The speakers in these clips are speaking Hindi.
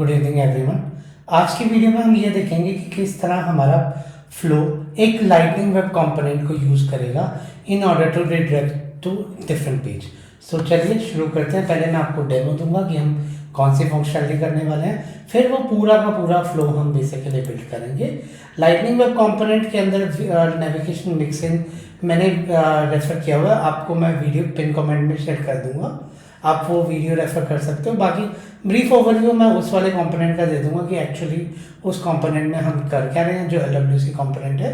Good evening everyone. आज की वीडियो में हम ये देखेंगे कि किस तरह हमारा फ्लो एक लाइटनिंग वेब कंपोनेंट को यूज़ करेगा in order to redirect to different page. So चलिए शुरू करते हैं। पहले मैं आपको डेमो दूंगा कि हम कौन सी फंक्शनलिटी करने वाले हैं, फिर वो पूरा का पूरा फ्लो हम बेसिकली बिल्ड करेंगे। लाइटनिंग वेब कंपोनेंट के अंदर नेविगेशन मिक्सिंग मैंने रेफर किया हुआ है, आपको मैं वीडियो पिन कमेंट में शेयर कर दूंगा, आप वो वीडियो रेफर कर सकते हो। बाकी ब्रीफ ओवरव्यू मैं उस वाले कंपोनेंट का दे दूंगा कि एक्चुअली उस कंपोनेंट में हम कर क्या रहे हैं, जो LWC कंपोनेंट है।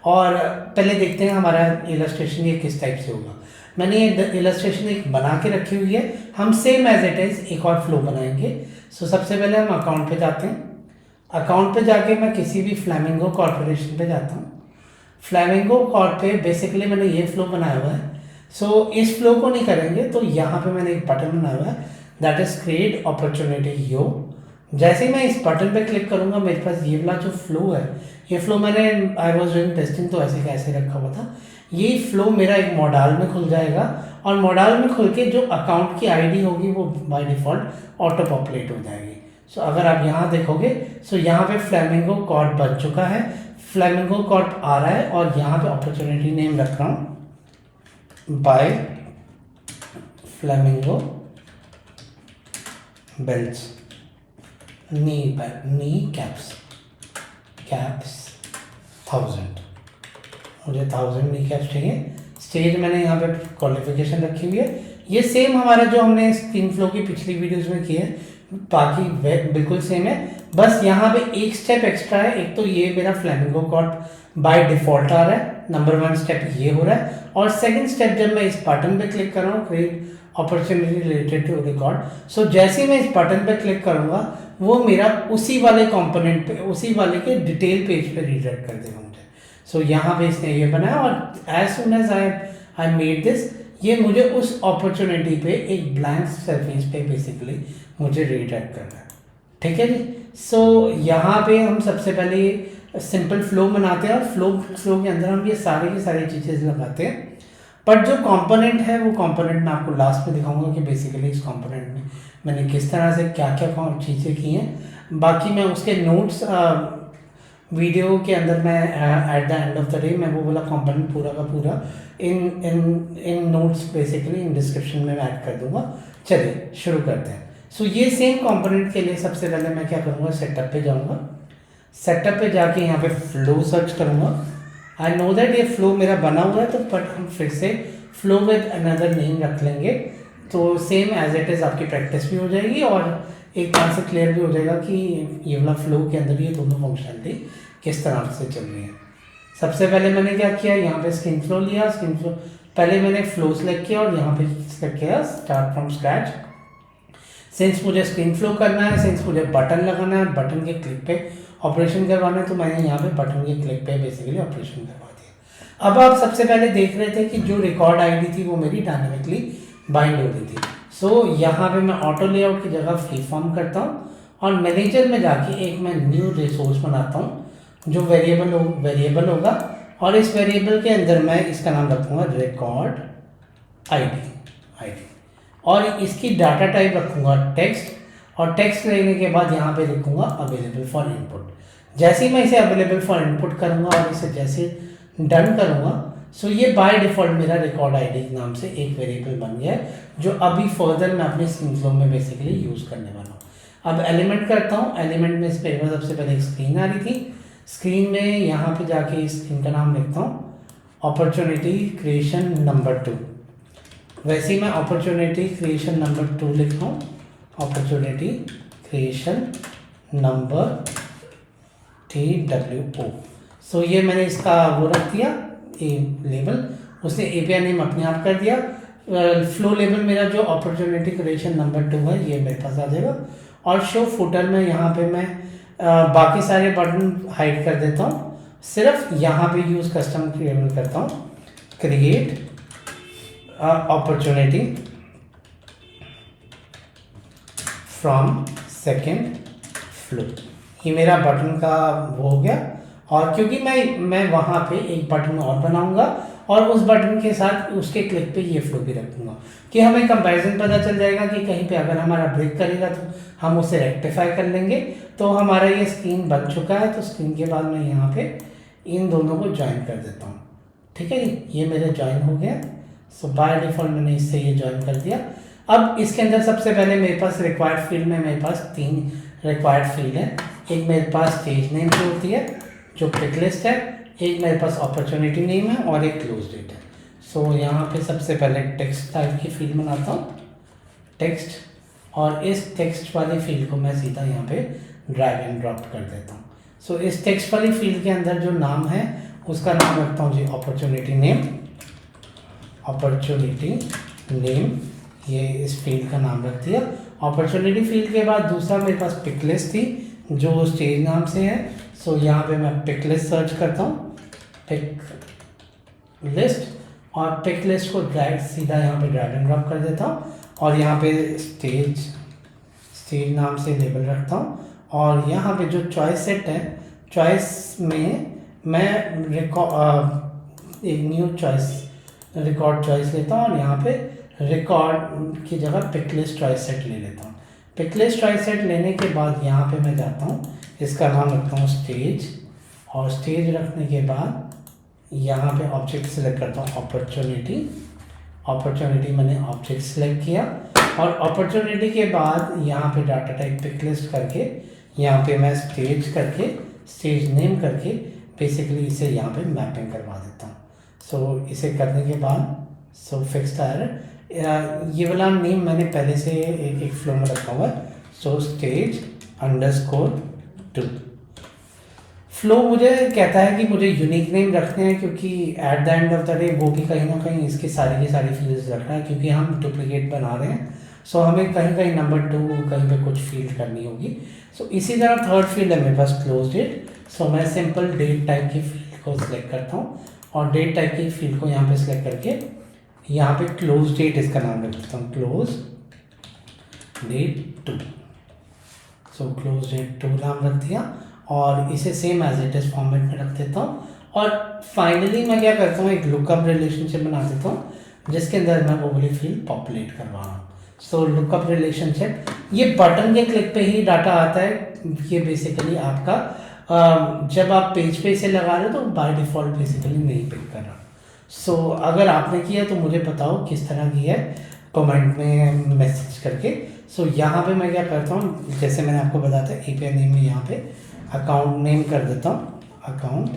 और पहले देखते हैं हमारा इलस्ट्रेशन ये किस टाइप से होगा। मैंने ये इलस्ट्रेशन एक बना के रखी हुई है, हम सेम एज इट इज़ एक और फ्लो बनाएंगे। सो सबसे पहले हम अकाउंट पे जाते हैं। अकाउंट पे जाके मैं किसी भी फ्लैमिंगो कॉर्पोरेशन पे जाता हूँ। फ्लैमिंगो कॉर्प पे बेसिकली मैंने ये फ्लो बनाया हुआ है। सो इस फ्लो को नहीं करेंगे तो यहाँ पे मैंने एक बटन बनाया हुआ है, दैट इज क्रिएट अपॉर्चुनिटी यो। जैसे ही मैं इस बटन पे क्लिक करूंगा मेरे पास ये वाला जो फ्लो है, ये फ्लो मैंने आई वॉज डूइंग टेस्टिंग तो ऐसे कैसे रखा हुआ था, ये फ्लो मेरा एक मॉडल में खुल जाएगा और मॉडल में खुल के जो अकाउंट की आईडी होगी वो बाय डिफ़ॉल्ट ऑटो पॉपुलेट हो जाएगी। सो अगर आप यहाँ देखोगे, सो यहाँ पे फ्लैमिंगो कॉर्प बन चुका है, फ्लैमिंगो कॉर्प आ रहा है और यहाँ पे अपॉर्चुनिटी नेम रख रहा हूँ by flamingo belts knee caps 1000, मुझे 1000 नी कैप्स चाहिए। स्टेज मैंने यहाँ पे क्वालिफिकेशन रखी हुई है, ये सेम हमारा जो हमने स्क्रीन फ्लो की पिछली वीडियोस में किया है, बाकी बिल्कुल सेम है। बस यहाँ पे एक स्टेप एक्स्ट्रा है, एक तो ये मेरा फ्लैमिंगो कॉर्प बाय डिफॉल्ट आ रहा है, नंबर 1 स्टेप ये हो रहा है, और सेकंड स्टेप जब मैं इस बटन पे क्लिक कर रहा हूँ create opportunity related to record, so जैसे ही मैं इस बटन पे क्लिक करूँगा वो मेरा उसी वाले कंपोनेंट पे, उसी वाले के डिटेल पेज पे रीडायरेक्ट कर देगा मुझे। सो यहाँ पे इसने ये बनाया और as soon as I made this, ये मुझे उस अपॉर्चुनिटी पे एक ब्लैंक सरफेस पे बेसिकली मुझे रीडायरेक्ट करना है। ठीक है जी। सो यहाँ पे हम सबसे पहले सिंपल फ्लो बनाते हैं और फ्लो के अंदर हम ये सारी की सारी चीज़ें लगाते हैं। बट जो कंपोनेंट है वो कंपोनेंट मैं आपको लास्ट में दिखाऊंगा कि बेसिकली इस कंपोनेंट में मैंने किस तरह से क्या क्या चीज़ें की हैं। बाकी मैं उसके नोट्स वीडियो के अंदर मैं at the end of the day मैं वो वाला कंपोनेंट पूरा का पूरा इन नोट्स बेसिकली इन डिस्क्रिप्शन में ऐड कर दूंगा। चलिए शुरू करते हैं। सो ये सेम कंपोनेंट के लिए सबसे पहले मैं क्या करूँगा, सेटअप पे जाऊँगा। सेटअप पे जाके यहाँ पे फ्लो सर्च करूँगा। आई नो दैट ये फ्लो मेरा बना हुआ है, तो बट हम फिर से फ्लो विद अनदर नेम रख लेंगे, तो सेम एज इट इज़ आपकी प्रैक्टिस भी हो जाएगी और एक बार से क्लियर भी हो जाएगा कि ये वाला फ्लो के अंदर ये दोनों फंक्शनलिटी किस तरह से चल रही है। सबसे पहले मैंने क्या किया, यहाँ पे स्क्रीन फ्लो लिया। स्क्रीन फ्लो पहले मैंने फ्लो सेलेक्ट किया और यहाँ पे सेलेक्ट किया स्टार्ट फ्रॉम स्क्रैच। सिंस मुझे स्क्रीन फ्लो करना है, सिंस मुझे बटन लगाना है, बटन के क्लिक पे ऑपरेशन करवाना है, तो मैंने यहाँ पे बटन के क्लिक पे बेसिकली ऑपरेशन करवा दिया। अब आप सबसे पहले देख रहे थे कि जो रिकॉर्ड आईडी थी वो मेरी डायनामिकली बाइंड हो रही थी। सो यहाँ पे मैं ऑटो लेआउट की जगह फ्री फॉर्म करता हूँ और मैनेजर में जाके एक मैं न्यू रिसोर्स बनाता हूँ जो वेरिएबल होगा, और इस वेरिएबल के अंदर मैं इसका नाम रखूँगा रिकॉर्ड आईडी और इसकी डाटा टाइप रखूँगा टेक्स्ट, और टेक्स्ट लेने के बाद यहाँ पे लिखूँगा अवेलेबल फॉर इनपुट। जैसे ही मैं इसे अवेलेबल फॉर इनपुट करूँगा और इसे जैसे डन करूँगा, सो ये बाय डिफ़ॉल्ट मेरा रिकॉर्ड आईडी के नाम से एक वेरिएबल बन गया है जो अभी फर्दर मैं अपने स्क्रीन फ्लो में बेसिकली यूज़ करने वाला हूँ। अब एलिमेंट करता हूँ। एलिमेंट में इस पर सबसे पहले एक स्क्रीन आ रही थी, स्क्रीन में यहाँ पे जाके इस स्क्रीन का नाम लिखता हूँ अपॉर्चुनिटी क्रिएशन नंबर 2। वैसे ही मैं अपॉर्चुनिटी क्रिएशन नंबर 2 लिखता हूँ, अपॉर्चुनिटी क्रिएशन नंबर TWO। सो ये मैंने इसका वो रख दिया लेबल, उसने API नेम अपने आप कर दिया। फ्लो लेबल मेरा जो अपॉर्चुनिटी क्रिएशन नंबर 2 है ये मेरे पास आ जाएगा। और शो फुटर में यहाँ पे मैं बाकी सारे बटन हाइड कर देता हूँ, सिर्फ यहाँ पे यूज़ कस्टम क्रिएबल करता हूँ create opportunity from second flow. ये मेरा बटन का वो हो गया। और क्योंकि मैं वहाँ पे एक बटन और बनाऊंगा और उस बटन के साथ उसके क्लिक पे ये फ्लो भी रखूँगा कि हमें कंपैरिजन पता चल जाएगा कि कहीं पे अगर हमारा ब्रेक करेगा तो हम उसे रेक्टिफाई कर लेंगे। तो हमारा ये स्क्रीन बन चुका है। तो स्क्रीन के बाद मैं यहाँ पे इन दोनों को ज्वाइन कर देता हूँ। ठीक है जी, ये मेरे ज्वाइन हो गया। सो बाय डिफ़ॉल्ट मैंने इससे ये ज्वाइन कर दिया। अब इसके अंदर सबसे पहले मेरे पास रिक्वायर्ड फील्ड में मेरे पास 3 रिक्वायर्ड फील्ड है। एक मेरे पास स्टेज नेम जो होती है जो पिक लिस्ट है, एक मेरे पास अपॉर्चुनिटी नेम है और एक क्लोज डेट है। सो यहाँ पे सबसे पहले टेक्स्ट टाइप की फील्ड बनाता हूँ, टेक्स्ट, और इस टेक्स्ट वाली फील्ड को मैं सीधा यहाँ पे ड्रैग एंड ड्रॉप कर देता हूँ। सो इस टेक्स्ट वाली फील्ड के अंदर जो नाम है उसका नाम रखता हूँ जी अपॉर्चुनिटी नेम। अपॉर्चुनिटी नेम, ये इस फील्ड का नाम रख दिया। अपॉर्चुनिटी फील्ड के बाद दूसरा मेरे पास पिक लिस्ट थी जो स्टेज नाम से है। सो यहाँ पे मैं पिक लिस्ट सर्च करता हूँ, पिक लिस्ट, और पिक लिस्ट को ड्रैग सीधा यहाँ पे ड्रैग एंड ड्रॉप कर देता हूँ और यहाँ पे स्टेज नाम से लेबल रखता हूँ। और यहाँ पे जो चॉइस सेट है, चॉइस में मैं एक न्यू चॉइस रिकॉर्ड चॉइस लेता हूँ और यहाँ पे रिकॉर्ड की जगह पिक लिस्ट चॉइस सेट ले लेता हूँ। पिक लिस्ट चॉइस सेट लेने के बाद यहाँ पे मैं जाता हूँ, इसका नाम रखता हूँ स्टेज, और स्टेज रखने के बाद यहाँ पे ऑब्जेक्ट सेलेक्ट करता हूँ अपॉर्चुनिटी। अपॉर्चुनिटी मैंने ऑब्जेक्ट सेलेक्ट किया और अपॉर्चुनिटी के बाद यहाँ पे डाटा टाइप पिक लिस्ट करके यहाँ पे मैं स्टेज करके स्टेज नेम करके बेसिकली इसे यहाँ पे मैपिंग करवा देता हूँ। सो इसे करने के बाद फिक्स टायर, ये वाला नेम मैंने पहले से एक फ्लो में रखा हुआ है। सो स्टेज _2 फ्लो मुझे कहता है कि मुझे यूनिक नेम रखने हैं क्योंकि at the end of the day वो भी कहीं ना कहीं इसकी सारी की सारी फील्ड्स रखना है क्योंकि हम डुप्लीकेट बना रहे हैं। सो हमें कहीं कहीं नंबर 2 कहीं पे कुछ फील्ड करनी होगी। सो इसी तरह थर्ड फील्ड है मेरे पास क्लोज डेट। सो मैं सिंपल डेट टाइप की फील्ड को सिलेक्ट करता हूँ और डेट टाइप की फील्ड को यहाँ पे सिलेक्ट करके यहाँ पे क्लोज डेट इसका नाम रख देता हूँ, close date 2। So close date 2 नाम रख दिया और इसे same as it is format में रख देता हूँ। और फाइनली मैं क्या करता हूँ, एक लुकअप रिलेशनशिप बना देता हूँ जिसके अंदर मैं वो वाली फील्ड पॉपुलेट करवा रहा हूँ। सो लुकअप रिलेशनशिप, ये बटन के क्लिक पे ही डाटा आता है। ये बेसिकली आपका जब आप पेज पे इसे लगा रहे हो तो बाय डिफ़ॉल्ट बेसिकली नहीं पिक कर रहा। सो अगर आपने किया तो मुझे बताओ किस तरह की है, कमेंट में मैसेज करके। सो यहाँ पे मैं क्या करता हूँ, जैसे मैंने आपको बताया था API नेम में यहाँ पे अकाउंट नेम कर देता हूँ, अकाउंट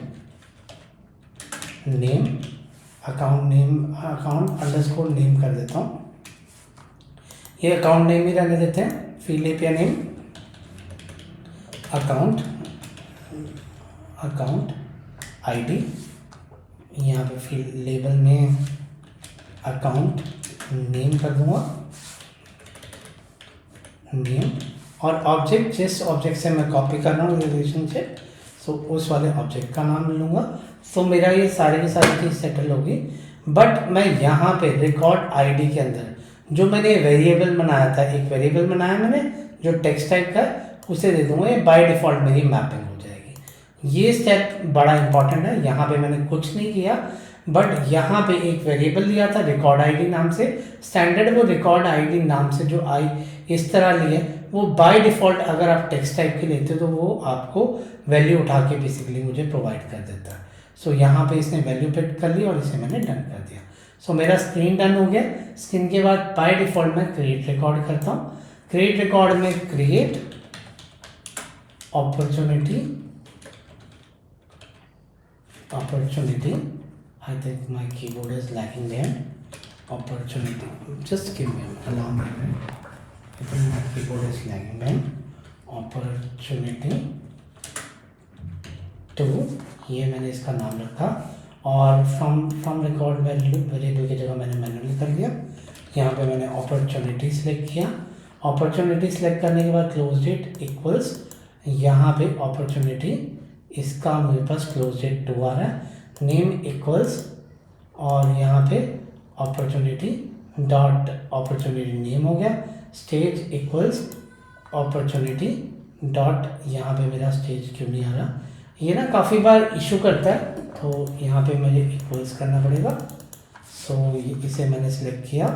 अंडरस्कोर नेम कर देता हूँ। ये अकाउंट नेम ही रहने देते हैं। Field API name account ID, यहाँ पे फील्ड लेबल में अकाउंट नेम कर दूंगा, नेम, और ऑब्जेक्ट जिस ऑब्जेक्ट से मैं कॉपी कर रहा हूँ रिलेशनशिप, सो उस वाले ऑब्जेक्ट का नाम लूँगा। सो मेरा ये सारी की सारी चीज़ सेटल होगी। बट मैं यहाँ पे रिकॉर्ड ID के अंदर जो मैंने वेरिएबल बनाया था, एक वेरिएबल बनाया मैंने जो टेक्स्ट टाइप का, उसे दे दूंगा। ये बाय डिफ़ॉल्ट मेरी मैपिंग हो जाएगी। ये स्टेप बड़ा इंपॉर्टेंट है। यहाँ पे मैंने कुछ नहीं किया बट यहाँ पे एक वेरिएबल लिया था रिकॉर्ड ID नाम से। स्टैंडर्ड वो रिकॉर्ड ID नाम से जो इस तरह लिए, वो बाय डिफ़ॉल्ट अगर आप टेक्स्ट टाइप के लेते हो तो वो आपको वैल्यू उठा के बेसिकली मुझे प्रोवाइड कर देता है। सो यहाँ पे इसने वैल्यू फिट कर ली और इसे मैंने डन कर दिया। सो मेरा स्क्रीन डन हो गया। स्क्रीन के बाद बाय डिफ़ॉल्ट मैं क्रिएट रिकॉर्ड करता हूँ। क्रिएट रिकॉर्ड में create opportunity, I think my keyboard is lagging there. Opportunity, just give me allow me a minute. I think my keyboard is lagging there. Opportunity 2, ये मैंने इसका नाम रखा और फ्रॉम रिकॉर्ड वेरिएबल की जगह मैंने मैन्युअली कर दिया। यहाँ पे मैंने अपॉर्चुनिटी सेलेक्ट किया। अपॉर्चुनिटी सेलेक्ट करने के बाद क्लोज डेट इक्वल्स, यहाँ पे अपॉर्चुनिटी, इसका मेरे पास क्लोज डेट 2 आ रहा है, नेम इक्वल्स, और यहाँ पे अपॉर्चुनिटी डॉट अपॉर्चुनिटी नेम हो गया। स्टेज इक्वल्स अपॉर्चुनिटी डॉट, यहाँ पे मेरा स्टेज क्यों नहीं आ रहा, ये ना काफ़ी बार इशू करता है। तो यहाँ पे मुझे इक्वल्स करना पड़ेगा। सो इसे मैंने सिलेक्ट किया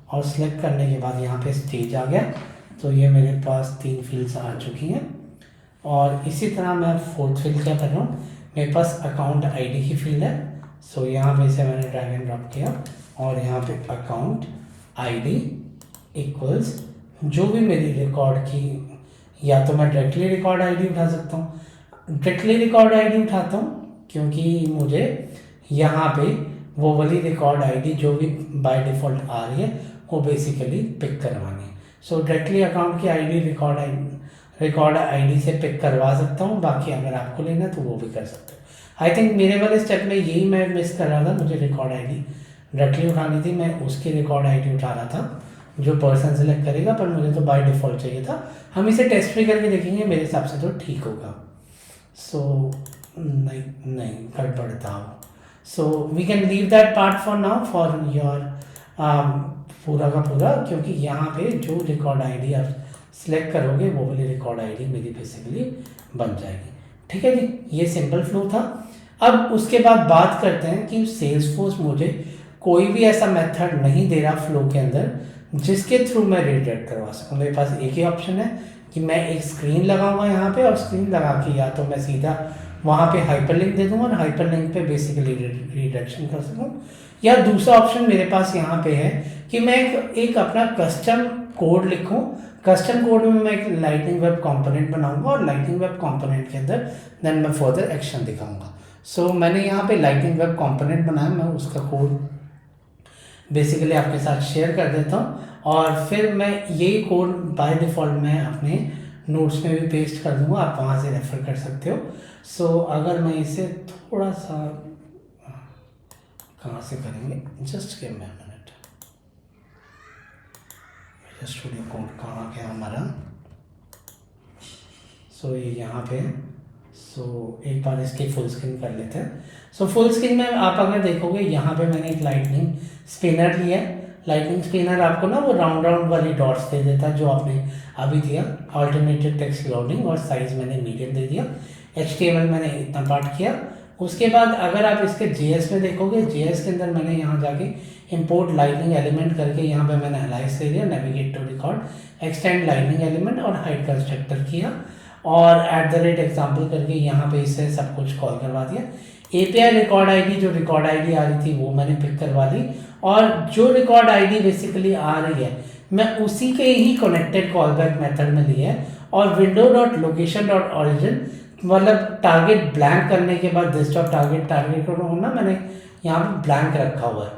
और सिलेक्ट करने के बाद यहाँ पे स्टेज आ गया। तो ये मेरे पास 3 फील्ड्स आ चुकी हैं। और इसी तरह मैं फोर्थ फील्ड क्या कर रहा हूँ, मेरे पास अकाउंट आईडी की फील्ड है। सो यहाँ पे इसे मैंने ड्रैग एंड ड्रॉप किया और यहाँ पे अकाउंट आईडी इक्वल्स जो भी मेरी रिकॉर्ड की, या तो मैं डायरेक्टली रिकॉर्ड आईडी उठा सकता हूँ। डायरेक्टली रिकॉर्ड आईडी उठाता हूँ क्योंकि मुझे यहाँ पे वो वाली रिकॉर्ड आईडी जो भी बाय डिफ़ॉल्ट आ रही है वो बेसिकली पिक करवानी है। सो डायरेक्टली अकाउंट की आईडी रिकॉर्ड आईडी से पिक करवा सकता हूँ। बाकी अगर आपको लेना है तो वो भी कर सकते हो। आई थिंक मेरे वाले स्टेप में यही मैं मिस कर रहा था, मुझे रिकॉर्ड आईडी डायरेक्टली उठानी थी, मैं उसकी रिकॉर्ड आईडी उठा रहा था जो पर्सन सेलेक्ट करेगा, पर मुझे तो बाय डिफ़ॉल्ट चाहिए था। हम इसे टेस्ट भी करके देखेंगे, मेरे हिसाब से तो ठीक होगा। सो नहीं गड़बड़ था। So we can leave that part for now for your पूरा का पूरा, क्योंकि यहाँ पे जो रिकॉर्ड आईडी आप सिलेक्ट करोगे वो वाली रिकॉर्ड आईडी मेरी बेसिकली बन जाएगी। ठीक है जी, ये सिंपल फ्लो था। अब उसके बाद बात करते हैं कि सेल्सफोर्स मुझे कोई भी ऐसा मेथड नहीं दे रहा फ्लो के अंदर जिसके थ्रू मैं रीडायरेक्ट करवा सकूँ। मेरे पास एक ही ऑप्शन है कि मैं एक स्क्रीन लगाऊंगा यहाँ पे, और स्क्रीन लगा के या तो मैं सीधा वहाँ पे हाइपरलिंक दे दूँगा और हाइपरलिंक पे बेसिकली रीडायरेक्शन कर सकूँ, या दूसरा ऑप्शन मेरे पास यहाँ पे है कि मैं एक अपना कस्टम कोड लिखूँ। कस्टम कोड में मैं एक लाइटनिंग वेब कंपोनेंट बनाऊंगा और लाइटनिंग वेब कंपोनेंट के अंदर देन मैं फर्दर एक्शन दिखाऊंगा। सो मैंने यहाँ पे लाइटनिंग वेब कंपोनेंट बनाया, मैं उसका कोड बेसिकली आपके साथ शेयर कर देता हूँ, और फिर मैं यही कोड बाय डिफ़ॉल्ट मैं अपने नोट्स में भी पेस्ट कर दूँगा, आप वहाँ से रेफ़र कर सकते हो। सो अगर मैं इसे थोड़ा सा कहाँ से करेंगे, just give me a minute. Studio code कहाँ गया हमारा? सो ये यहाँ पे। सो एक बार इसकी फुल स्क्रीन कर लेते हैं। सो फुल स्क्रीन में आप अगर देखोगे यहाँ पे मैंने एक लाइटनिंग स्पिनर लिया है। लाइटनिंग स्पिनर आपको ना वो राउंड राउंड वाली डॉट्स दे देता है जो आपने अभी दिया। अल्टरनेटिव टेक्स्ट लोडिंग और साइज मैंने मीडियम दे दिया। HTML मैंने इतना पार्ट किया। उसके बाद अगर आप इसके JS में देखोगे, JS के अंदर मैंने यहाँ जाके इंपोर्ट लाइटनिंग एलिमेंट करके यहाँ पे मैंने एलाइज दे दिया, navigate to record, extend lightning element और हाइड कंस्ट्रक्टर किया, और @example करके यहाँ पे इससे सब कुछ कॉल करवा दिया। API रिकॉर्ड आईडी, जो रिकॉर्ड आईडी आ रही थी वो मैंने पिक करवा दी, और जो रिकॉर्ड आईडी बेसिकली आ रही है मैं उसी के ही कनेक्टेड कॉलबैक मेथड में लिया है, और window.location.origin मतलब टारगेट ब्लैंक करने के बाद टारगेट को ना मैंने यहाँ पे ब्लैंक रखा हुआ है।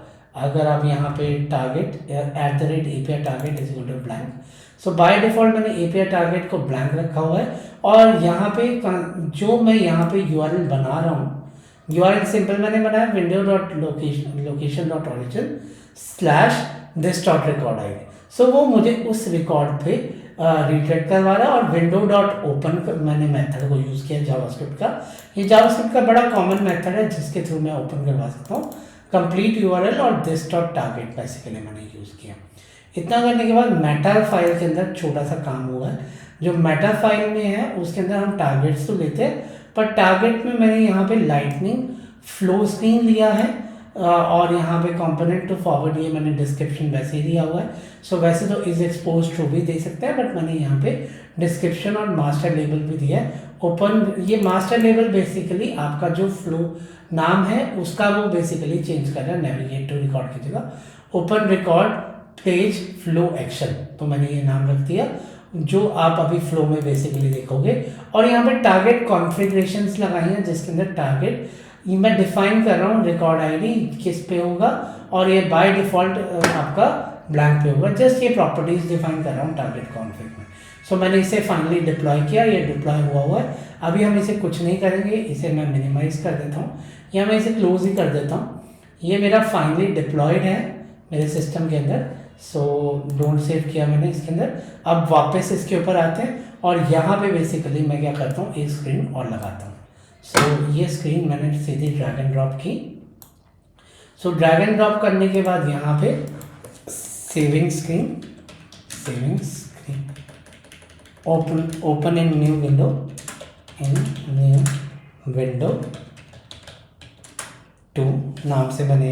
अगर आप यहाँ पे target @API target is equal to blank, so by default मैंने API टारगेट को ब्लैंक रखा हुआ है। और यहाँ पे जो मैं यहाँ पे URL बना रहा हूँ, URL सिंपल मैंने बनाया window.location.origin/this.recordID। सो वो मुझे उस रिकॉर्ड पे रिडायरेक्ट करवा रहा है, और window.open मैंने मेथड को यूज़ किया जावास्क्रिप्ट का। ये जावास्क्रिप्ट का बड़ा कॉमन मेथड है जिसके थ्रू मैं ओपन करवा सकता हूँ। कंप्लीट URL और this.target बेसिकली मैंने यूज़ किया। इतना करने के बाद मेटा फाइल के अंदर छोटा सा काम हुआ है। जो मेटा फाइल में है उसके अंदर हम टारगेट्स तो लेते हैं, पर टारगेट में मैंने यहाँ पे लाइटनिंग फ्लो स्क्रीन लिया है, और यहाँ पे कंपोनेंट टू फॉरवर्ड ये मैंने डिस्क्रिप्शन वैसे ही दिया हुआ है। सो वैसे तो इज एक्सपोज टू भी दे सकते हैं, बट मैंने यहाँ पे डिस्क्रिप्शन और मास्टर लेबल भी दिया है। ओपन, ये मास्टर लेबल बेसिकली आपका जो फ्लो नाम है उसका वो बेसिकली चेंज कर रहा है, नेविगेट टू रिकॉर्ड की जगह open record page flow action, तो मैंने ये नाम रख दिया जो आप अभी फ्लो में बेसिकली देखोगे। और यहाँ पे टारगेट कॉन्फ़िगरेशंस लगाई हैं जिसके अंदर टारगेट ये मैं डिफाइन कर रहा हूँ रिकॉर्ड आईडी किस पे होगा, और ये बाय डिफ़ॉल्ट आपका ब्लैंक पे होगा। जस्ट ये प्रॉपर्टीज डिफाइन कर रहा हूँ टारगेट कॉन्फ़िग में। सो मैंने इसे फाइनली डिप्लॉय किया, ये डिप्लॉय हुआ है। अभी हम इसे कुछ नहीं करेंगे, इसे मैं मिनिमाइज कर देता हूँ या मैं इसे क्लोज ही कर देता हूँ। ये मेरा फाइनली डिप्लॉयड है मेरे सिस्टम के अंदर। सो डोंट सेव किया मैंने इसके अंदर। अब वापस इसके ऊपर आते हैं, और यहाँ पे बेसिकली मैं क्या करता हूँ, एक स्क्रीन और लगाता हूँ। सो ये स्क्रीन मैंने सीधी ड्रैग एंड ड्रॉप की। सो ड्रैग एंड ड्रॉप करने के बाद यहाँ पे saving screen open in new window 2 नाम से मैंने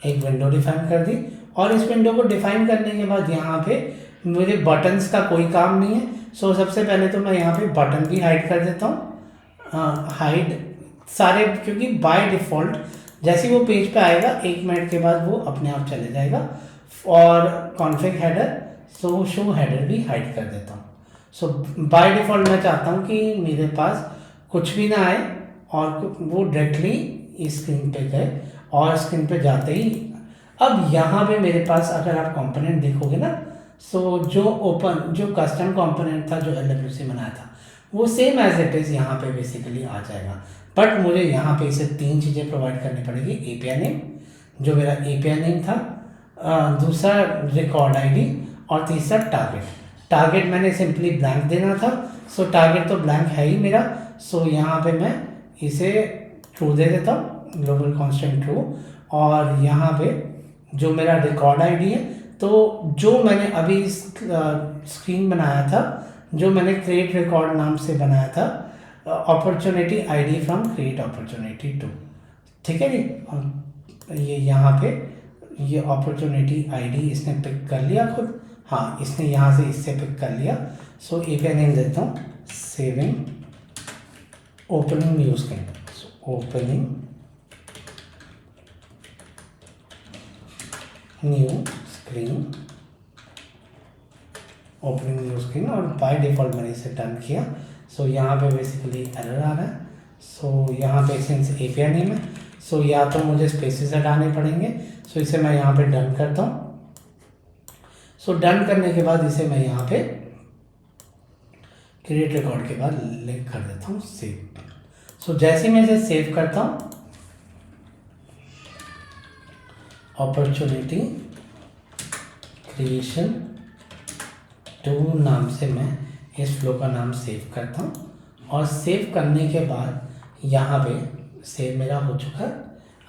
एक विंडो डिफाइन कर दी। और इस विंडो को डिफाइन करने के बाद यहाँ पे मेरे बटन्स का कोई काम नहीं है। सो सबसे पहले तो मैं यहाँ पे बटन भी हाइड कर देता हूँ, हाइड सारे, क्योंकि बाय डिफ़ॉल्ट जैसे ही वो पेज पे आएगा 1 मिनट के बाद वो अपने आप चले जाएगा। और कॉन्फ़िग हेडर, सो शो हेडर भी हाइड कर देता हूँ। सो बाय डिफ़ॉल्ट मैं चाहता हूँ कि मेरे पास कुछ भी ना आए और वो डायरेक्टली स्क्रीन पे गए, और स्क्रीन पे जाते ही अब यहाँ पे मेरे पास अगर आप कंपोनेंट देखोगे ना, सो जो कस्टम कंपोनेंट था जो LWC बनाया था वो सेम एज इट इज़ यहाँ पे बेसिकली आ जाएगा। बट मुझे यहाँ पे इसे 3 चीज़ें प्रोवाइड करनी पड़ेगी। API नेम, जो मेरा API नेम था, दूसरा रिकॉर्ड ID, और तीसरा टारगेट मैंने सिंपली ब्लैंक देना था। सो टारगेट तो ब्लैंक है ही मेरा। सो यहाँ पे मैं इसे ट्रू दे देता हूँ, ग्लोबल कांस्टेंट ट्रू। और यहाँ पे जो मेरा रिकॉर्ड ID है, तो जो मैंने अभी स्क्रीन बनाया था, जो मैंने क्रिएट रिकॉर्ड नाम से बनाया था, opportunity ID from create opportunity 2, ठीक है जी। और ये यहाँ पे ये अपॉर्चुनिटी ID इसने पिक कर लिया खुद, हाँ इसने यहाँ से इससे पिक कर लिया। सो API नेम देता हूँ saving opening new screen, opening new screen, opening new screen, और बाय डिफ़ॉल्ट मैंने इसे डन किया। सो यहाँ पे बेसिकली एरर आ रहा है। सो यहाँ पे सिंस API नेम है, सो या तो मुझे स्पेसेस हटाने पड़ेंगे। सो इसे मैं यहाँ पे डन करता हूँ। सो डन करने के बाद इसे मैं यहाँ पे क्रिएट रिकॉर्ड के बाद लिंक कर देता हूँ सेव। सो जैसे मैं इसे सेव करता हूँ, अपॉर्चुनिटी क्रिएशन 2 नाम से मैं इस फ्लो का नाम सेव करता हूँ। और सेव करने के बाद यहाँ पे सेव मेरा हो चुका है।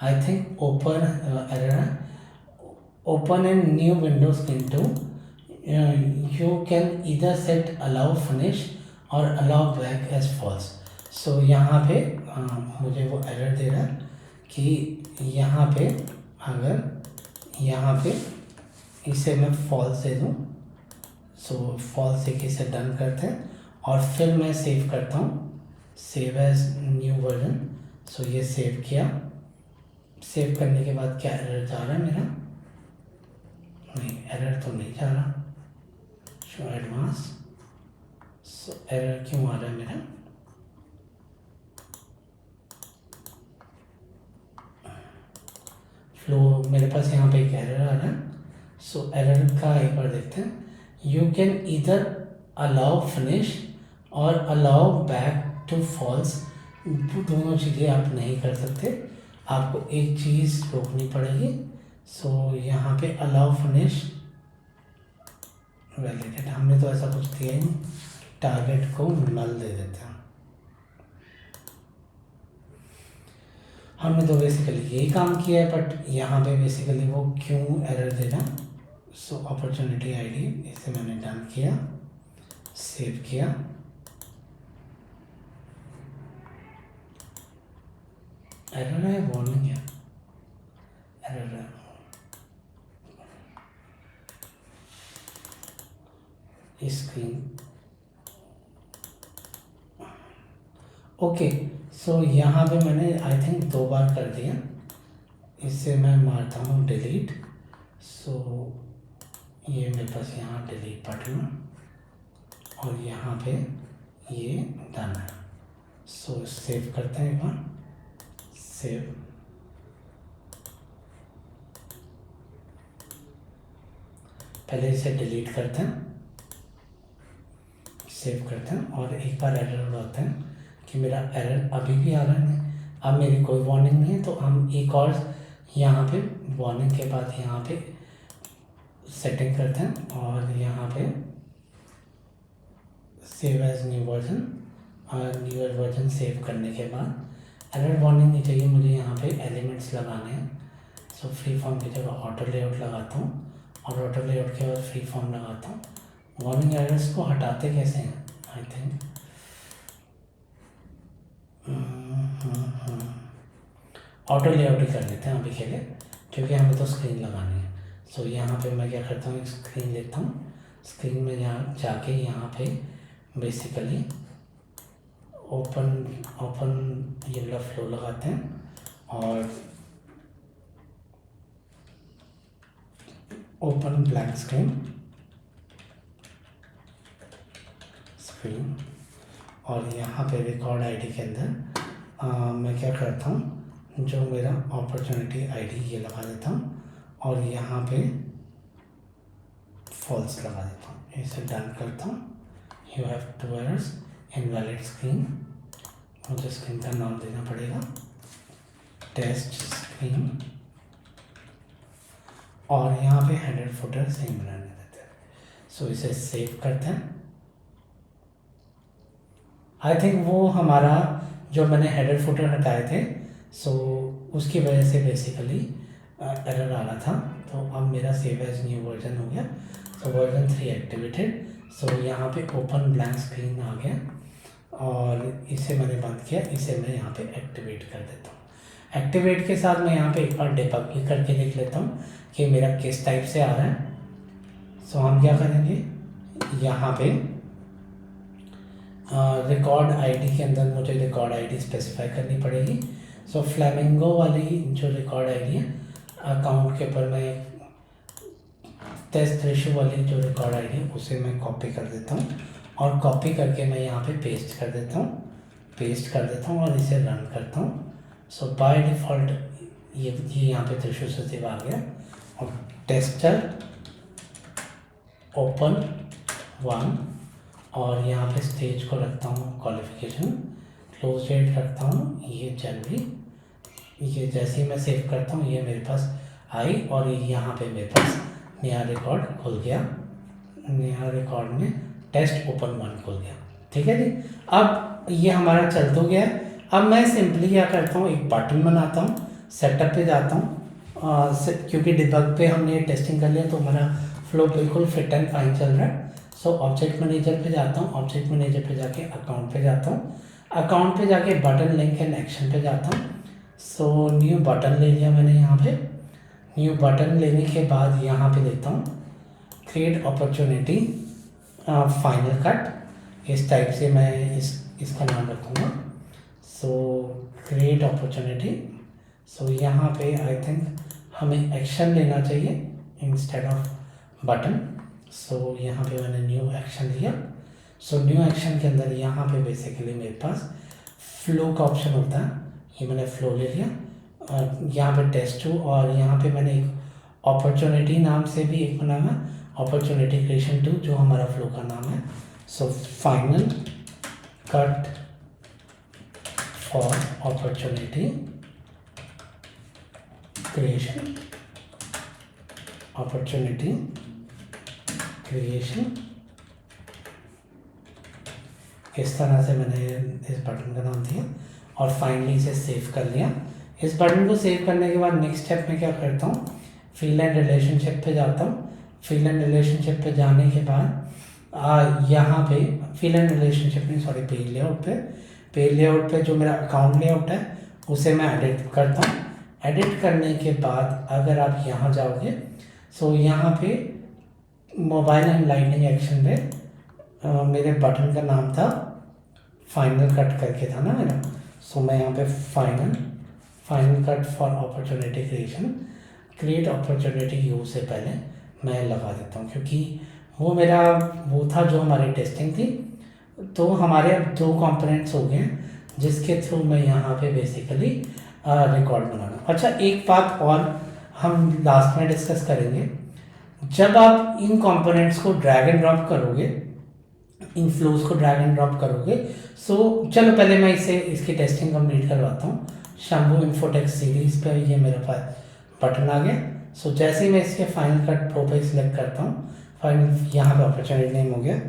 I think open error, open and new window screen 2, you can इधर सेट अलाउ फिनिश और अलाउ बैक एज फॉल्स। सो यहाँ पे मुझे वो एरर दे रहा है कि यहाँ पे अगर यहाँ पे इसे मैं फॉल्स दे दूँ, सो फॉल्स एक इसे डन करते हैं। और फिर मैं सेव करता हूँ, सेव एज न्यू वर्जन। सो ये सेव किया। सेव करने के बाद क्या एरर जा रहा है मेरा? नहीं, एरर तो नहीं जा रहा। शो एडवांस, सो एरर क्यों आ रहा है मेरा? फ्लो मेरे पास यहाँ पे एक एरर आ रहा है। सो एरर का एक बार देखते हैं। यू कैन इधर अलाउ फिनिश और अलाउ बैक टू फॉल्स, दोनों चीज़ें आप नहीं कर सकते, आपको एक चीज़ रोकनी पड़ेगी। सो यहाँ पे अलाउ फिनिश वैलिडेट, हमने तो ऐसा कुछ दिया ही नहीं, टारगेट को नल दे देते हैं। हमने तो बेसिकली यही काम किया है, बट यहाँ पे बेसिकली वो क्यों एरर दे रहा है? सो अपॉर्चुनिटी ID इसे मैंने डन किया, सेव किया। एरर है, वार्निंग है, एरर है। Screen okay. सो यहाँ पे मैंने आई थिंक 2 बार कर दिया। इससे मैं मारता हूँ डिलीट। सो ये मेरे पास यहाँ डिलीट बटन है और यहाँ पे ये डन है। सो सेव करते हैं एक बार, सेव। पहले इसे डिलीट करते हैं, सेव करते हैं, और एक बार एरर उड़ाते हैं कि मेरा एरर अभी भी आ रहा है। अब मेरी कोई वार्निंग नहीं है, तो हम एक और यहाँ पे वार्निंग के बाद यहाँ पे सेटिंग करते हैं और यहाँ पे सेव एज न्यू वर्जन, और न्यू वर्जन सेव करने के बाद एरर वार्निंग नहीं चाहिए मुझे, यहाँ पे एलिमेंट्स लगाने हैं। सो फ्री फॉर्म की जगह ऑटो लेआउट लगाता हूँ और ऑटो लेआउट के बाद फ्री फॉर्म लगाता हूँ। वार्निंग एरर्स को हटाते कैसे हैं? आई थिंक ऑटो लेआउट ही कर लेते हैं अभी के लिए, क्योंकि हमें तो स्क्रीन लगानी है। सो यहाँ पे मैं क्या करता हूँ, एक स्क्रीन लेता हूँ, स्क्रीन में यहाँ जाके यहाँ पे बेसिकली ओपन ये वाला फ्लो लगाते हैं और ओपन ब्लैंक स्क्रीन और यहाँ पे रिकॉर्ड आईडी के अंदर मैं क्या करता हूँ, जो मेरा अपॉर्चुनिटी आईडी ये लगा देता हूँ और यहाँ पे फॉल्स लगा देता हूँ। इसे डन करता हूँ। You have 2 errors, invalid screen, मुझे स्क्रीन का नाम देना पड़ेगा टेस्ट स्क्रीन और यहाँ पे हेडर फुटर सेम बनाने देते हैं। सो इसे सेव करते हैं। आई थिंक वो हमारा जो मैंने हेडर फुटर हटाए थे, सो उसकी वजह से बेसिकली एरर आ रहा था। तो अब मेरा सेव एज न्यू वर्जन हो गया। सो वर्जन 3 एक्टिवेटेड। सो यहाँ पे ओपन ब्लैंक स्क्रीन आ गया और इसे मैंने बंद किया। इसे मैं यहाँ पे एक्टिवेट कर देता हूँ। एक्टिवेट के साथ मैं यहाँ पे एक बार डिबग भी करके देख लेता हूँ कि मेरा किस टाइप से आ रहा है। सो हम क्या करेंगे, यहाँ पे रिकॉर्ड आईडी के अंदर मुझे रिकॉर्ड आईडी स्पेसिफाई करनी पड़ेगी। सो फ्लैमिंगो वाली जो रिकॉर्ड आईडी है अकाउंट के ऊपर, मैं टेस्ट रेशो वाली जो रिकॉर्ड आईडी है उसे मैं कॉपी कर देता हूँ और कॉपी करके मैं यहाँ पे पेस्ट कर देता हूँ और इसे रन करता हूँ। सो बाय डिफ़ॉल्ट ये यहाँ पे त्रिशु सचिव आ गया और टेस्टर ओपन 1 और यहाँ पे स्टेज को रखता हूँ क्वालिफिकेशन, क्लोज डेट रखता हूँ ये जनवरी। ये जैसे ही मैं सेव करता हूँ ये मेरे पास आई और यहाँ पे मेरे पास नया रिकॉर्ड खुल गया। नया रिकॉर्ड में टेस्ट ओपन 1 खुल गया। ठीक है जी, अब ये हमारा चल तो गया। अब मैं सिंपली क्या करता हूँ, एक बटन बनाता हूँ, सेटअप पे जाता हूँ क्योंकि डिबग पे हमने टेस्टिंग कर लिया तो हमारा फ्लो बिल्कुल फिट एंड फाइन चल रहा है। सो ऑब्जेक्ट मैनेजर पे जाता हूँ, ऑब्जेक्ट मैनेजर पे जाके अकाउंट पे जाता हूँ, अकाउंट पे जाके बटन लिंक एंड एक्शन पे जाता हूँ। सो न्यू बटन ले लिया मैंने यहाँ पे। न्यू बटन लेने के बाद यहाँ पे लेता हूँ क्रिएट अपॉर्चुनिटी फाइनल कट, इस टाइप से मैं इसका नाम रखूँगा। सो क्रिएट अपॉर्चुनिटी। सो यहाँ पे आई थिंक हमें एक्शन लेना चाहिए इंस्टेड ऑफ बटन। सो यहाँ पे मैंने न्यू एक्शन लिया। सो न्यू एक्शन के अंदर यहाँ पे बेसिकली मेरे पास फ्लो का ऑप्शन होता है, ये मैंने फ्लो ले लिया। यहाँ पे टेस्ट 2 और यहाँ पे मैंने एक अपॉर्चुनिटी नाम से भी एक बनाया, अपॉर्चुनिटी क्रिएशन 2 जो हमारा फ्लो का नाम है। So final cut for opportunity creation, opportunity creation. इस तरह से मैंने इस बटन का नाम दिया और फाइनली इसे सेव कर लिया। इस बटन को सेव करने के बाद नेक्स्ट स्टेप में क्या करता हूँ, फील्ड एंड रिलेशनशिप पे जाता हूँ। फील्ड एंड रिलेशनशिप पे जाने के बाद यहाँ पे फील्ड एंड रिलेशनशिप में सॉरी पेज लेआउट पे जो मेरा अकाउंट लेआउट है उसे मैं एडिट करता हूँ। एडिट करने के बाद अगर आप यहाँ जाओगे, सो यहाँ पे मोबाइल एंड लाइटिंग एक्शन में मेरे बटन का नाम था फाइनल कट करके था ना मेरा। सो मैं यहाँ पे final cut for opportunity creation, create opportunity you से पहले मैं लगा देता हूँ, क्योंकि वो था जो हमारी टेस्टिंग थी। तो हमारे अब 2 कंपोनेंट्स हो गए हैं जिसके थ्रू मैं यहाँ पे बेसिकली रिकॉर्ड बनाना। अच्छा, एक बात और हम लास्ट में डिस्कस करेंगे, जब आप इन कंपोनेंट्स को ड्रैग एंड ड्रॉप करोगे, इन फ्लोज को ड्रैग एंड ड्रॉप करोगे। सो चलो पहले मैं इसकी टेस्टिंग कंप्लीट करवाता हूँ। शंभू इन्फोटेक्स सीरीज पे ये मेरे पास बटन आ गया। सो जैसे ही मैं इसके फाइनल कट प्रो पे सिलेक्ट करता हूँ, फाइनल यहाँ पे अपॉर्चुनिटी नेम हो गया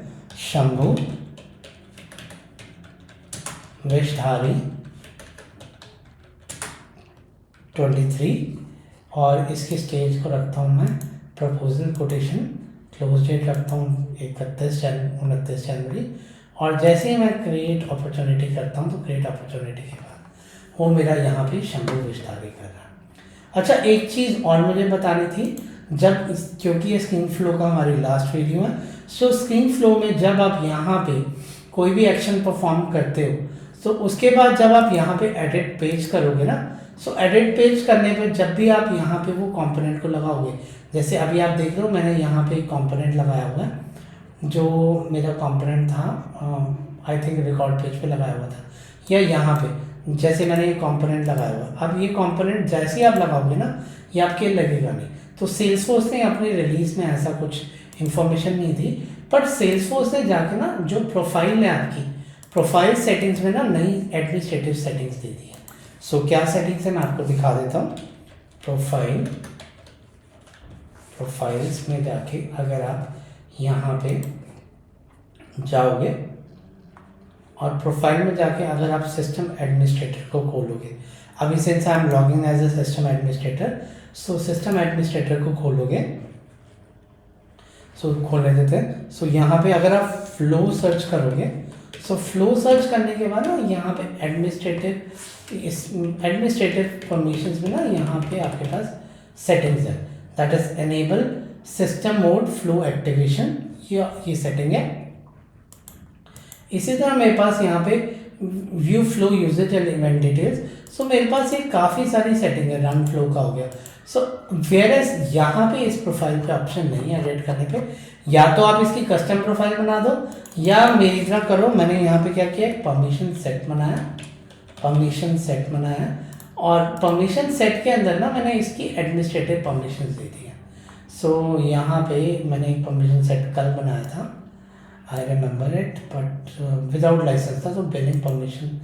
शंभू विषधारी 23 और इसकी स्टेज को रखता हूँ मैं प्रपोजल कोटेशन, क्लोज डेट रखता हूँ 29 जनवरी। और जैसे ही मैं क्रिएट अपॉर्चुनिटी करता हूँ तो क्रिएट अपॉर्चुनिटी के बाद वो मेरा यहाँ पे शंभू विस्तारी कर रहा है। अच्छा, एक चीज़ और मुझे बतानी थी, क्योंकि ये स्क्रीन फ्लो का हमारी लास्ट वीडियो है, सो स्क्रीन फ्लो में जब आप यहाँ पे कोई भी एक्शन परफॉर्म करते हो, तो उसके बाद जब आप यहाँ पे एडिट पेज करोगे ना, सो एडिट पेज करने पे जब भी आप यहाँ पे वो कंपोनेंट को लगाओगे, जैसे अभी आप देख रहे हो मैंने यहाँ पे एक कंपोनेंट लगाया हुआ है, जो मेरा कंपोनेंट था आई थिंक रिकॉर्ड पेज पे लगाया हुआ था, या यहाँ पे जैसे मैंने ये कंपोनेंट लगाया हुआ। अब ये कंपोनेंट जैसे ही आप लगाओगे ना, ये आपके लगेगा नहीं। तो सेल्सफोर्स ने अपनी रिलीज में ऐसा कुछ इन्फॉर्मेशन नहीं दी, बट सेल्सफोर्स ने जाके ना जो प्रोफाइल है आपकी प्रोफाइल सेटिंग्स में ना नई एडमिनिस्ट्रेटिव सेटिंग्स दे दी है। सो क्या सेटिंग्स है मैं आपको दिखा देता हूँ। प्रोफाइल्स में जाके अगर आप यहाँ पे जाओगे और प्रोफाइल में जाके अगर आप सिस्टम एडमिनिस्ट्रेटर को खोलोगे, अभी since I am logging as a system administrator, so system administrator को खोलोगे, सो खोलने देते हैं। सो यहाँ पे अगर आप फ्लो सर्च करोगे, सो फ्लो सर्च करने के बाद ना यहाँ पे एडमिनिस्ट्रेटिव परमिशंस में ना यहाँ पे आपके पास सेटिंग्स है, that is enable system mode flow activation, ये सेटिंग है। इसी तरह मेरे पास यहाँ पे view flow usages and event details, so मेरे पास ये काफ़ी सारी सेटिंग है, रन फ्लो का हो गया। सो वेयरएज यहाँ पे इस प्रोफाइल पे ऑप्शन नहीं है एडिट करने पे, या तो आप इसकी कस्टम प्रोफाइल बना दो, या मेरी तरह करो, मैंने यहाँ पे क्या किया, परमिशन सेट बनाया, और परमिशन सेट के अंदर ना मैंने इसकी एडमिनिस्ट्रेटिव परमिशन दे दी है। सो यहाँ पे मैंने एक परमिशन सेट कल बनाया था, I remember it, but without licence था, तो बिलिंग परमिशन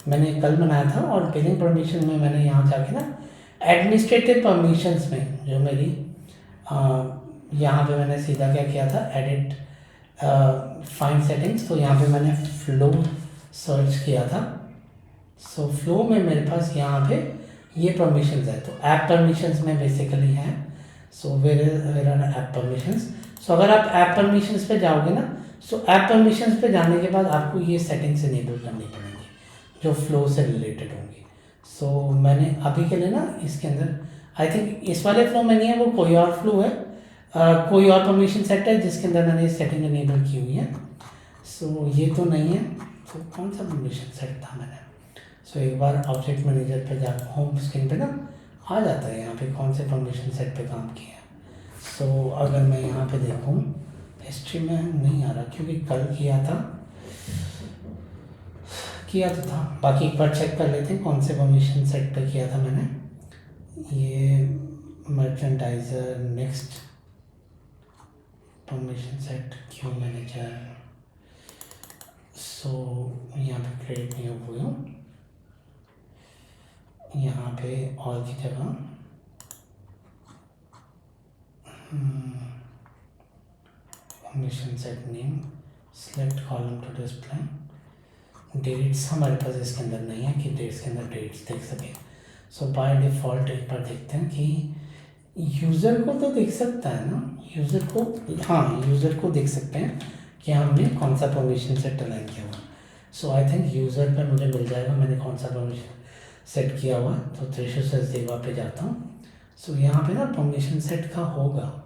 मैंने कल बनाया था, और बिलिंग परमिशन में मैंने यहाँ जाके ना एडमिनिस्ट्रेटिव परमिशंस में जो मेरी यहाँ पे मैंने सीधा क्या किया था, एडिट फाइंड सेटिंग्स, तो यहाँ पे मैंने फ्लो सर्च किया था। सो फ्लो में मेरे पास यहाँ पे ये परमिशंस है, तो ऐप परमिशंस में बेसिकली है। So where are app permissions. So अगर आप ऐप परमिशंस पे जाओगे ना, सो ऐप परमिशंस पे जाने के बाद आपको ये सेटिंग्स इनेबल करनी पड़ेंगी जो फ्लो से रिलेटेड होंगी। सो मैंने अभी के लिए ना इसके अंदर आई थिंक इस वाले फ्लो में नहीं है, वो कोई और फ्लो है, कोई और परमिशन सेट है जिसके अंदर मैंने सेटिंग इनेबल की हुई है। सो ये तो नहीं है, तो कौन सा परमिशन सेट था मैंने, सो एक बार ऑब्जेक्ट मैनेजर पे जाकर होम स्क्रीन पे ना आ जाता है यहाँ पे कौन से परमिशन सेट पे काम किया है। सो अगर मैं यहाँ पे देखूँ हिस्ट्री में नहीं आ रहा, क्योंकि कल किया तो था, बाकी एक बार चेक कर लेते हैं कौन से परमिशन सेट पे किया था मैंने। ये मर्चेंडाइजर नेक्स्ट परमिशन सेट क्यों मैनेजर, सो यहाँ पे क्रिएट नहीं हुए हूँ, यहाँ पे और की जगह permission set name select column to display, dates हमारे पास इसके अंदर नहीं है कि डेट्स के अंदर डेट्स देख सकें। सो बाय डिफ़ॉल्ट एक बार देखते हैं कि यूज़र को तो देख सकता है ना, यूज़र को देख सकते हैं कि हमने कौन सा परमिशन सेट अलाइन किया हुआ। सो आई थिंक यूज़र पर मुझे मिल जाएगा मैंने कौन सा परमिशन सेट किया हुआ, तो त्रिशु सचदेवा पे जाता हूँ। सो यहाँ पे ना परमिशन सेट का होगा,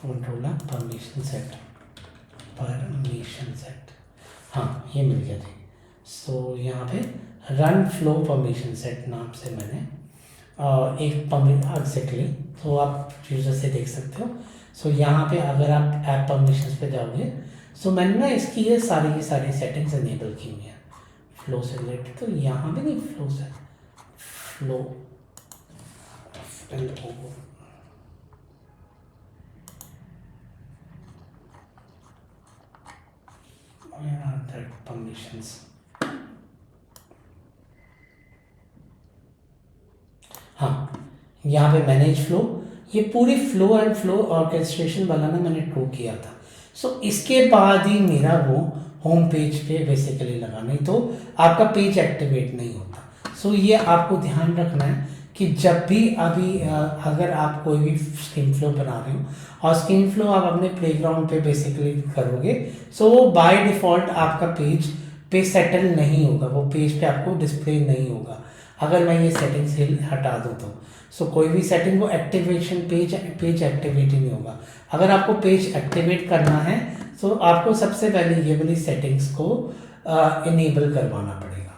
कंट्रोलर परमिशन सेट, हाँ ये मिल गया थी। सो यहाँ पे रन फ्लो परमिशन सेट नाम से मैंने एक एग्जैक्टली, तो आप यूज़र से देख सकते हो। सो यहाँ पे अगर आप ऐप परमिशंस पे जाओगे, सो मैंने ना इसकी ये सारी सेटिंग्स इनेबल की हुई हैं फ्लो से रिलेटेड, तो यहाँ पे नहीं फ्लो से फ्लो परमिशंस, हाँ यहाँ पे मैनेज फ्लो, ये पूरी फ्लो एंड फ्लो ऑर्केस्ट्रेशन वाला ना मैंने ट्रू किया था। सो इसके बाद ही मेरा वो होम पेज पे बेसिकली लगा, नहीं तो आपका पेज एक्टिवेट नहीं होता। सो ये आपको ध्यान रखना है कि जब भी अगर आप कोई भी स्क्रीन फ्लो बना रहे हो और स्क्रीन फ्लो आप अपने प्लेग्राउंड पे बेसिकली करोगे, सो वो बाय डिफ़ॉल्ट आपका पेज पेज सेटल नहीं होगा, वो पेज पे आपको डिस्प्ले नहीं होगा अगर मैं ये सेटिंग से हटा दूँ तो। सो कोई भी सेटिंग वो एक्टिवेशन पेज एक्टिवेट ही नहीं होगा। अगर आपको पेज एक्टिवेट करना है तो आपको सबसे पहले ये वाली सेटिंग्स को इनेबल करवाना पड़ेगा,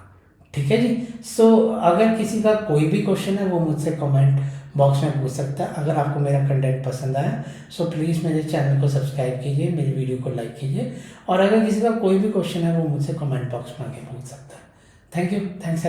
ठीक है जी। सो अगर किसी का कोई भी क्वेश्चन है वो मुझसे कमेंट बॉक्स में पूछ सकता है। अगर आपको मेरा कंटेंट पसंद आया सो प्लीज़ मेरे चैनल को सब्सक्राइब कीजिए, मेरी वीडियो को लाइक कीजिए, और अगर किसी का कोई भी क्वेश्चन है वो मुझसे कमेंट बॉक्स में आके पूछ सकता है। Thank you, thanks.